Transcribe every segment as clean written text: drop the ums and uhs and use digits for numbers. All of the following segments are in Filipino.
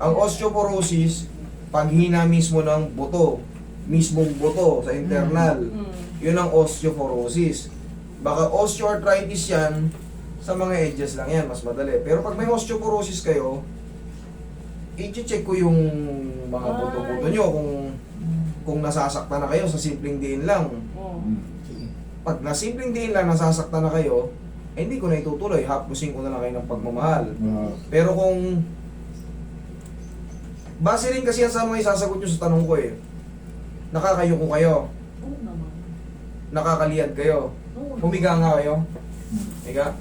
Ang osteoporosis, paghina mismo ng buto, mismong buto sa internal. Yun ang osteoporosis. Baka osteoarthritis yan, sa mga edges lang yan, mas madali. Pero pag may osteoporosis kayo, i-check ko yung mga buto-buto nyo kung nasasaktan na kayo sa simpleng diin lang. Pag na simpleng diin lang nasasaktan na kayo, eh, hindi ko na itutuloy, hapusin ko na lang kayo ng pagmamahal. Pero kung base rin kasi yan sa mga isasagot nyo sa tanong ko eh. Nakakayuko kayo, Oo naman. nakakaliyad kayo, Oo. humiga nga kayo. Higa.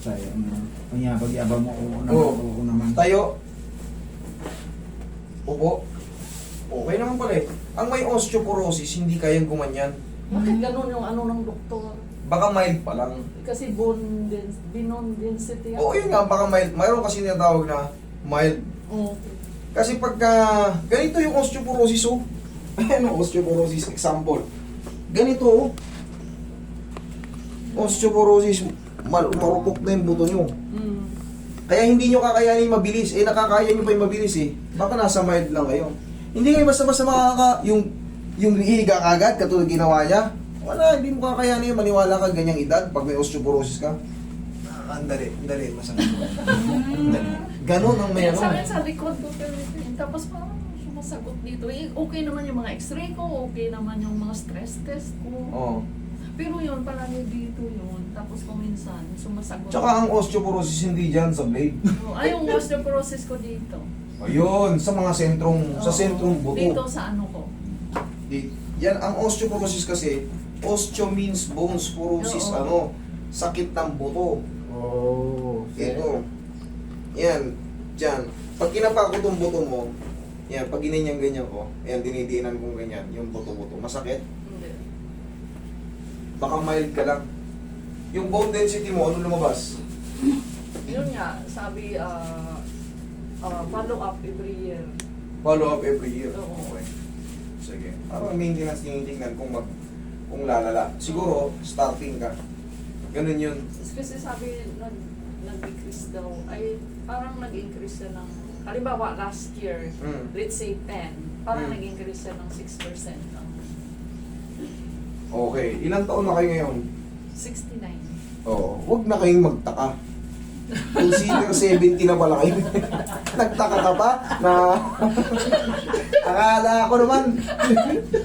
Sayang na. Kanya pag-iaba mo Oo. naman. Tayo. Upo. Okay naman pala eh. Ang may osteoporosis, hindi kayang gumanyan. Bakit ganun yung ano ng doktor? Baka mild pa lang. Kasi bone density. Oo, yun nga, baka mild. Mayroon kasi tinatawag na mild. Oo. Kasi pagka, ganito yung osteoporosis oh. Ayan ang osteoporosis example. Ganito oh. Osteoporosis, marupok na yung buto nyo. Kaya hindi nyo kakayanin mabilis. Eh, nakakaya nyo pa yung mabilis eh. Baka nasa mild lang kayo. Hindi kayo basta-basta yung hihiga kagad, katulad ginawa niya. Wala, hindi mo kakayanin yung maniwala ka ganyang edad pag may osteoporosis ka. Ang dali, masakit. Ganon ang may Sa ano. akin sa likod ko, tapos parang sumasagot dito. Eh, okay naman yung mga x-ray ko, okay naman yung mga stress test ko. Oo. Pero yun, palagi dito yun. Tapos kung minsan, sumasagot. Tsaka ang osteoporosis hindi dyan sa blade. Ay, yung osteoporosis ko dito. Ayun, sa mga sentrong, sa Oo. sentrong buto. Dito sa ano ko. Yan, ang osteoporosis kasi, osteo means bones, porosis, Oo. ano, sakit ng buto. Oh. Ito. Yan, dyan. Pag kinapa ko itong buto mo, yan, pag ganyan ko, yan, dinidiinan kong ganyan, yung buto-buto, masakit. Hindi. Baka mild ka lang. Yung bone density mo, ano lumabas? Yun nga, sabi, follow up every year. Follow up every year. Oo. Okay. Sige. Parang maintenance tinitingnan kung lalala. Siguro, starting ka. Ganun yun. Kasi sabi, nag-increase daw, ay parang nag-increase siya ng, halimbawa last year, let's say 10, parang nag-increase siya ng 6%. Okay. Ilang taon na kayo ngayon? 69. Oo. Huwag na kayong magtaka. Consider 70 na pala kayo. Nagtaka ka pa na akala ko naman.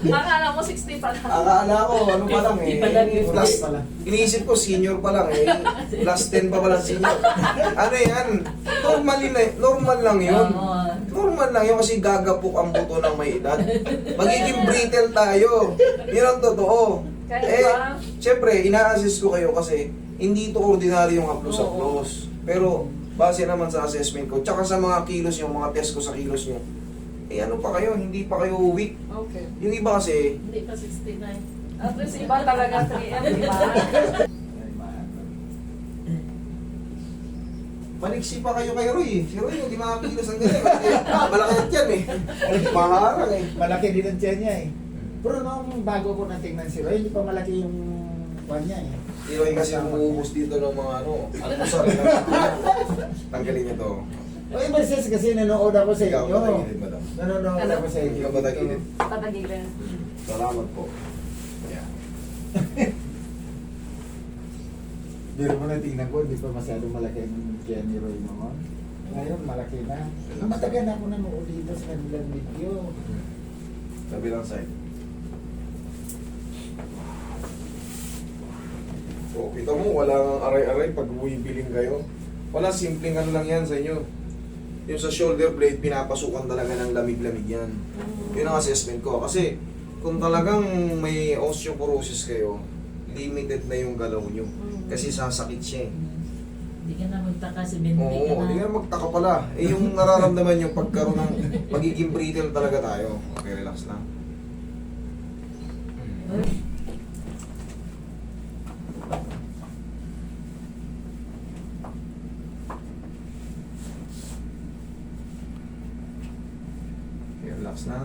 Akala mo 60 pa lang. Akala ko ano pa lang eh. Plus, pala. iniisip ko senior pa lang eh. Plus 10 pa pala senior. Ano yan? Normal lang yun. Normal lang yun kasi gagapok ang buto ng may edad. Magiging brittle tayo. Yun ang totoo. Kaya ba? Siyempre, ina-assess ko kayo kasi hindi ito ordinary yung haplos-haplos. Pero, base naman sa assessment ko, tsaka sa mga kilos yung mga test ko sa kilos nyo, eh ano pa kayo, hindi pa kayo weak. Okay. Yung iba kasi, Hindi pa 69. At least iba talaga 3M, di ba? maliksi pa kayo kay Roy eh. Si Roy, hindi makakilos ang ganyan. Malaki yan eh. Maharang eh. Malaki din ang tiyan niya eh. Pero nung bago ko natingnan si Roy, hindi pa malaki yung kwan niya eh. Si Roy kasi umuubos dito ng mga ano, almusal. Tanggalin niyo to. O Mercedes kasi nanood ako sa Ikaw, inyo. matagilid madam. Nanonood Ano? ako sa inyo. Ikaw matagilid. Patagilin. Salamat po. Yeah. Pero mo natingnan ko, hindi pa masyadong malaki ang tiyan ni Roy noon. Ngayon, malaki na. Matagal na ako nanood dito sa kanilang video. Kabilang side. So, kita mo, wala nang aray-aray pag bumibiling kayo. Wala, simpleng ano lang yan sa inyo. Yung sa shoulder blade, pinapasukan talaga ng lamig-lamig yan. Yun ang assessment ko. Kasi, kung talagang may osteoporosis kayo, limited na yung galaw nyo. Kasi sasakit siya eh. Hindi ka na magtaka si Bendy ka Oo, na. hindi nga magtaka pala. Eh, yung nararamdaman yung pagkaroon ng magiging brittle talaga tayo. Okay, relax lang. Okay, relax na.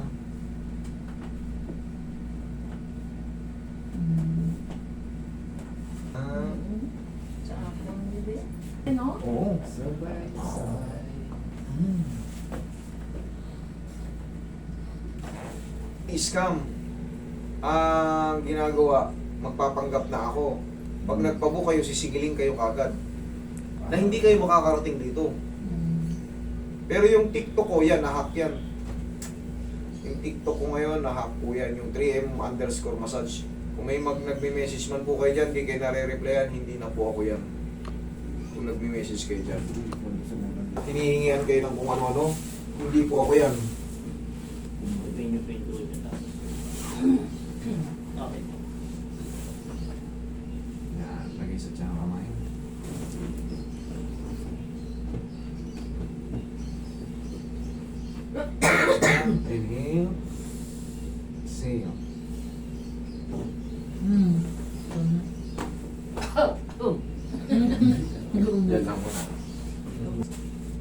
Sa ako, hindi. Ano? Oo. Sabay, sabay. anti-scam. Ang ginagawa, magpapanggap na ako. Pag nagpabook kayo, sisigilin kayo kagad. Na hindi kayo makakarating dito. Pero yung TikTok ko, yan, nahack yan. Yung TikTok ko ngayon, nahack po yan. Yung 3M_massage. Kung may nagme-message man po kayo dyan, hindi kayo nare-replyan, hindi na po ako yan. Kung nagme-message kayo dyan. Hinihingihan kayo ng kung ano-ano, hindi po ako yan. Okay. Yan, lagay sa tiyan kamay. Inhale. Exhale. Yan lang muna.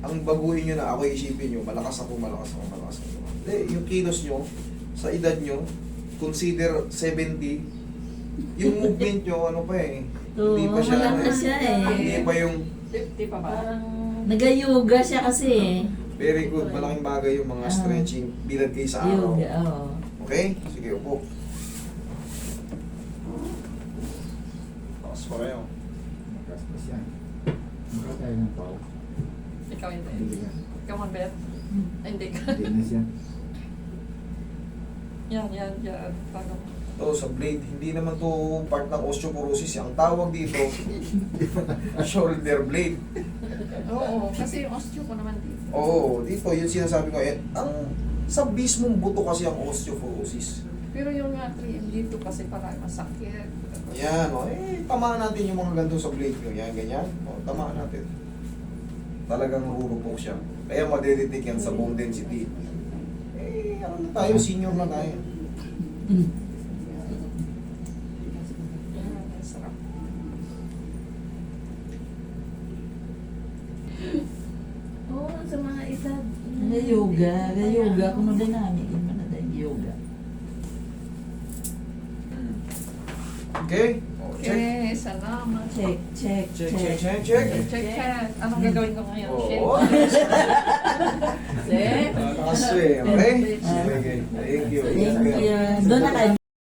Ang baguhin nyo na, ako isipin nyo, malakas ako. Hindi, yung kilos nyo, sa edad nyo, consider 70, yung movement nyo, ano pa eh, Oo, hindi pa siya, wala pa siya eh. hindi pa yung, 50 pa ba? Parang nag-yoga siya kasi eh. very good, malaking bagay yung mga stretching, bilad kayo sa araw. Yoga, oo. Okay? Sige, upo. Takas pa kayo. Magastos yan. Maka tayo ng pao. Ikaw hindi. Hindi yan. Ikaw man, Beth? Ay, hindi ka. Hindi na siya. Yan. Parang, To sa blade, hindi naman to part ng osteoporosis. Ang tawag dito, shoulder blade. oo, kasi yung osteo ko naman dito. Oo, dito, yun sinasabi ko. Ang sa mismong buto kasi ang osteoporosis. Pero yung nga 3M dito kasi parang masakit. Yan, tamaan natin yung mga ganito sa blade nyo. Yan, ganyan. Tamaan natin. Talagang rurupok siya. Kaya madedetect yan sa bone density. Ano na tayo, senior na tayo. Yan, sarap. Oo, sa mga edad. Yoga. Kung dynamic, yun man na yoga. Okay? Oh, check. Okay, salamat. Check. Check. Anong gagawin ko ngayon? Oo. Check. Nakaswe, okay? Sige. Thank you. Thank you. Doon na kayo.